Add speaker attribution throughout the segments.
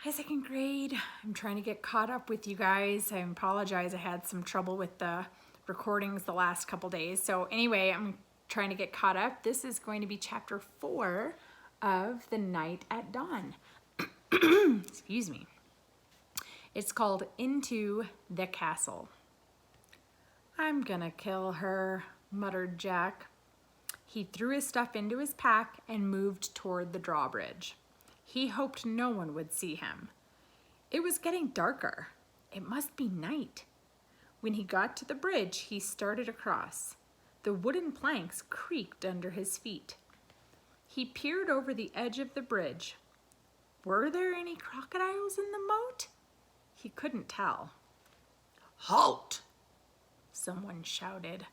Speaker 1: Hi, second grade. I'm trying to get caught up with you guys. I apologize. I had some trouble with the recordings the last couple days. So anyway, I'm trying to get caught up. This is going to be chapter 4 of The Night at Dawn. Excuse me. It's called Into the Castle. I'm gonna kill her, muttered Jack. He threw his stuff into his pack and moved toward the drawbridge. He hoped no one would see him. It was getting darker. It must be night. When he got to the bridge, he started across. The wooden planks creaked under his feet. He peered over the edge of the bridge. Were there any crocodiles in the moat? He couldn't tell. "Halt!" someone shouted.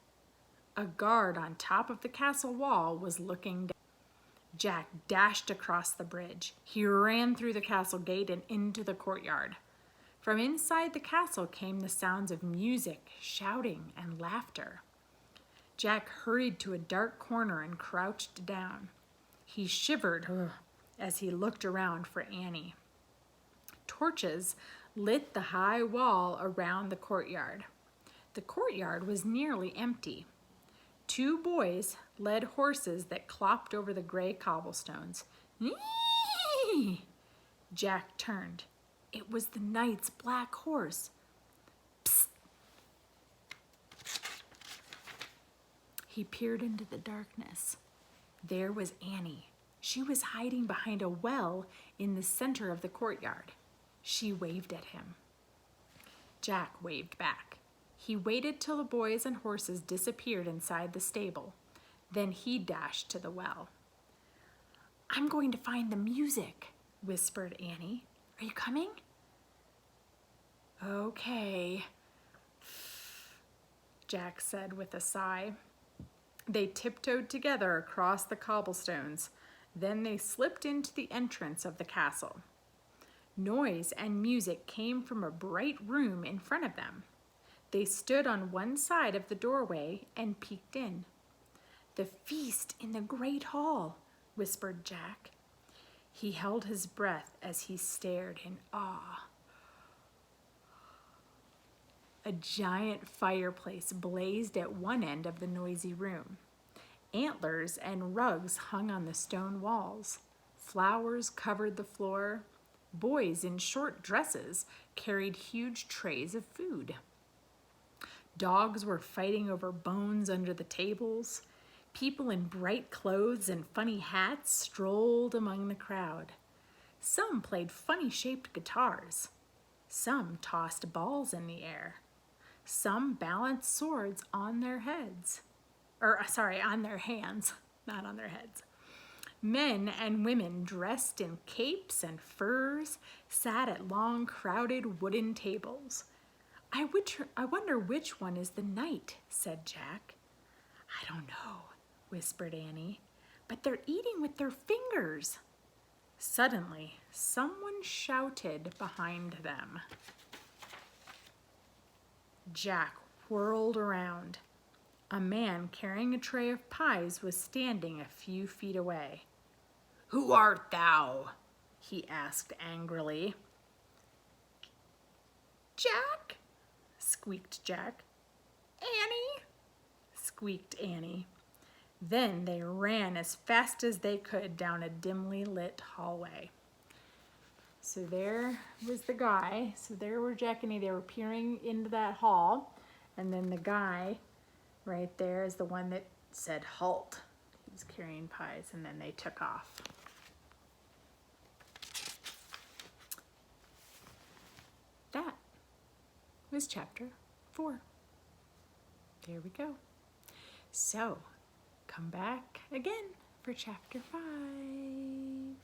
Speaker 1: A guard on top of the castle wall was looking down. Jack dashed across the bridge. He ran through the castle gate and into the courtyard. From inside the castle came the sounds of music, shouting, and laughter. Jack hurried to a dark corner and crouched down. He shivered as he looked around for Annie. Torches lit the high wall around the courtyard. The courtyard was nearly empty. Two boys led horses that clopped over the gray cobblestones. Eee! Jack turned. It was the knight's black horse. Psst! He peered into the darkness. There was Annie. She was hiding behind a well in the center of the courtyard. She waved at him. Jack waved back. He waited till the boys and horses disappeared inside the stable. Then he dashed to the well. "I'm going to find the music," whispered Annie. "Are you coming?" "Okay," Jack said with a sigh. They tiptoed together across the cobblestones. Then they slipped into the entrance of the castle. Noise and music came from a bright room in front of them. They stood on one side of the doorway and peeked in. "The feast in the great hall," whispered Jack. He held his breath as he stared in awe. A giant fireplace blazed at one end of the noisy room. Antlers and rugs hung on the stone walls. Flowers covered the floor. Boys in short dresses carried huge trays of food. Dogs were fighting over bones under the tables. People in bright clothes and funny hats strolled among the crowd. Some played funny-shaped guitars. Some tossed balls in the air. Some balanced swords on their heads. On their hands, not on their heads. Men and women dressed in capes and furs sat at long, crowded wooden tables. I wonder which one is the knight," said Jack. "I don't know," whispered Annie, "but they're eating with their fingers." Suddenly, someone shouted behind them. Jack whirled around. A man carrying a tray of pies was standing a few feet away. "Who art thou?" he asked angrily. "Jack," squeaked Jack. "Annie," squeaked Annie. Then they ran as fast as they could down a dimly lit hallway. So there was the guy. So there were Jack and Annie. They were peering into that hall. And then the guy right there is the one that said halt. He was carrying pies, and then they took off. That was chapter 4. There we go. So come back again for chapter 5.